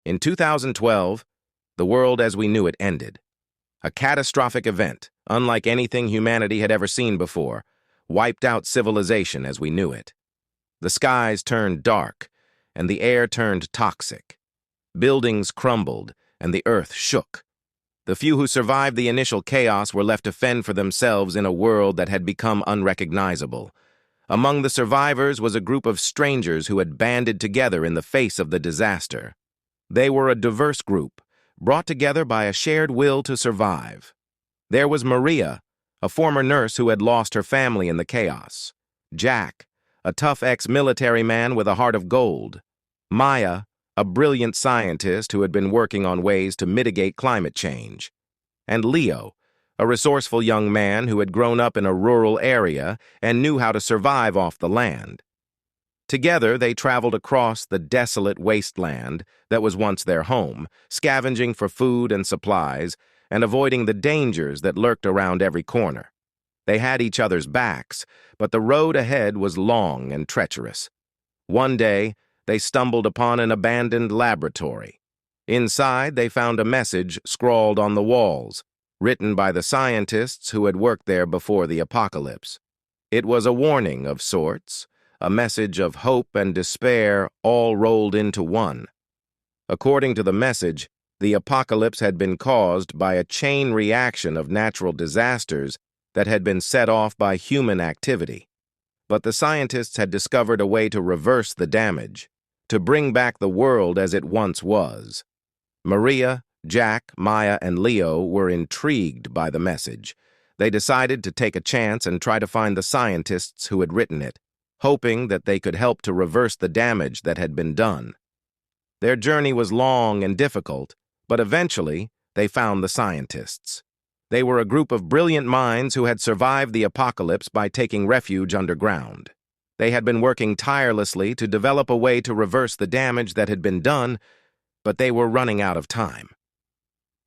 In 2012, the world as we knew it ended. A catastrophic event, unlike anything humanity had ever seen before, wiped out civilization as we knew it. The skies turned dark, and the air turned toxic. Buildings crumbled, and the earth shook. The few who survived the initial chaos were left to fend for themselves in a world that had become unrecognizable. Among the survivors was a group of strangers who had banded together in the face of the disaster. They were a diverse group, brought together by a shared will to survive. There was Maria, a former nurse who had lost her family in the chaos. Jack, a tough ex-military man with a heart of gold. Maya, a brilliant scientist who had been working on ways to mitigate climate change. And Leo, a resourceful young man who had grown up in a rural area and knew how to survive off the land. Together, they traveled across the desolate wasteland that was once their home, scavenging for food and supplies and avoiding the dangers that lurked around every corner. They had each other's backs, but the road ahead was long and treacherous. One day, they stumbled upon an abandoned laboratory. Inside, they found a message scrawled on the walls, written by the scientists who had worked there before the apocalypse. It was a warning of sorts, a message of hope and despair all rolled into one. According to the message, the apocalypse had been caused by a chain reaction of natural disasters that had been set off by human activity. But the scientists had discovered a way to reverse the damage, to bring back the world as it once was. Maria, Jack, Maya, and Leo were intrigued by the message. They decided to take a chance and try to find the scientists who had written it, hoping that they could help to reverse the damage that had been done. Their journey was long and difficult, but eventually they found the scientists. They were a group of brilliant minds who had survived the apocalypse by taking refuge underground. They had been working tirelessly to develop a way to reverse the damage that had been done, but they were running out of time.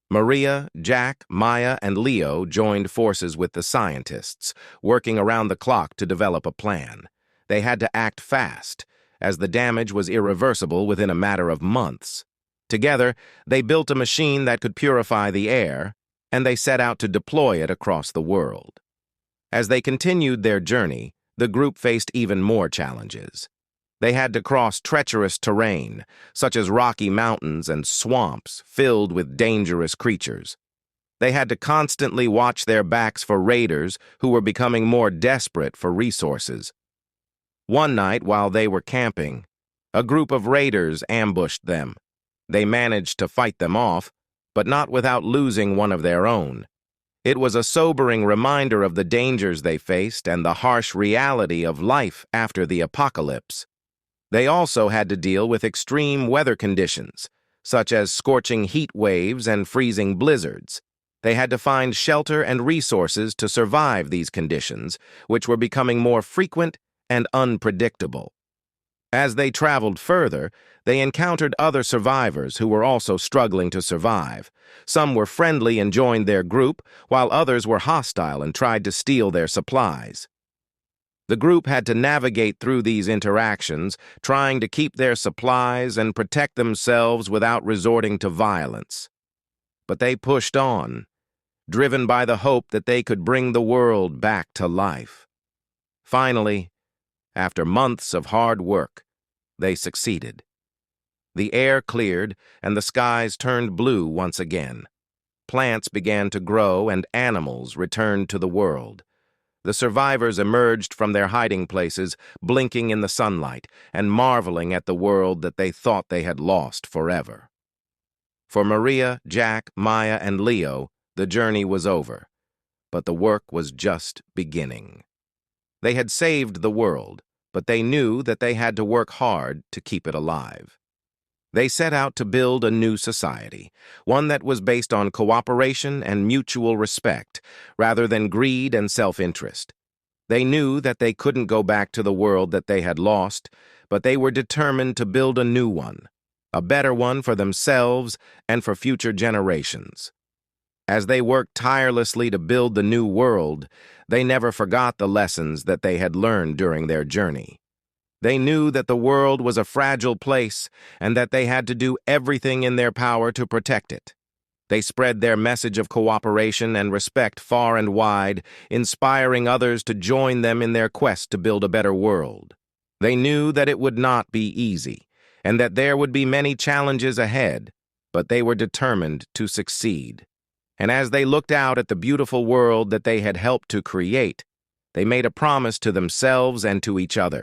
Maria, Jack, Maya, and Leo joined forces with the scientists, working around the clock to develop a plan. They had to act fast, as the damage was irreversible within a matter of months. Together, they built a machine that could purify the air, and they set out to deploy it across the world. As they continued their journey, the group faced even more challenges. They had to cross treacherous terrain, such as rocky mountains and swamps filled with dangerous creatures. They had to constantly watch their backs for raiders who were becoming more desperate for resources. One night, while they were camping, a group of raiders ambushed them. They managed to fight them off, but not without losing one of their own. It was a sobering reminder of the dangers they faced and the harsh reality of life after the apocalypse. They also had to deal with extreme weather conditions, such as scorching heat waves and freezing blizzards. They had to find shelter and resources to survive these conditions, which were becoming more frequent and unpredictable. As they traveled further, they encountered other survivors who were also struggling to survive. Some were friendly and joined their group, while others were hostile and tried to steal their supplies. The group had to navigate through these interactions, trying to keep their supplies and protect themselves without resorting to violence. But they pushed on, driven by the hope that they could bring the world back to life. Finally, after months of hard work, they succeeded. The air cleared and the skies turned blue once again. Plants began to grow and animals returned to the world. The survivors emerged from their hiding places, blinking in the sunlight and marveling at the world that they thought they had lost forever. For Maria, Jack, Maya, and Leo, the journey was over, but the work was just beginning. They had saved the world, but they knew that they had to work hard to keep it alive. They set out to build a new society, one that was based on cooperation and mutual respect, rather than greed and self-interest. They knew that they couldn't go back to the world that they had lost, but they were determined to build a new one, a better one for themselves and for future generations. As they worked tirelessly to build the new world, they never forgot the lessons that they had learned during their journey. They knew that the world was a fragile place and that they had to do everything in their power to protect it. They spread their message of cooperation and respect far and wide, inspiring others to join them in their quest to build a better world. They knew that it would not be easy, and that there would be many challenges ahead, but they were determined to succeed. And as they looked out at the beautiful world that they had helped to create, they made a promise to themselves and to each other.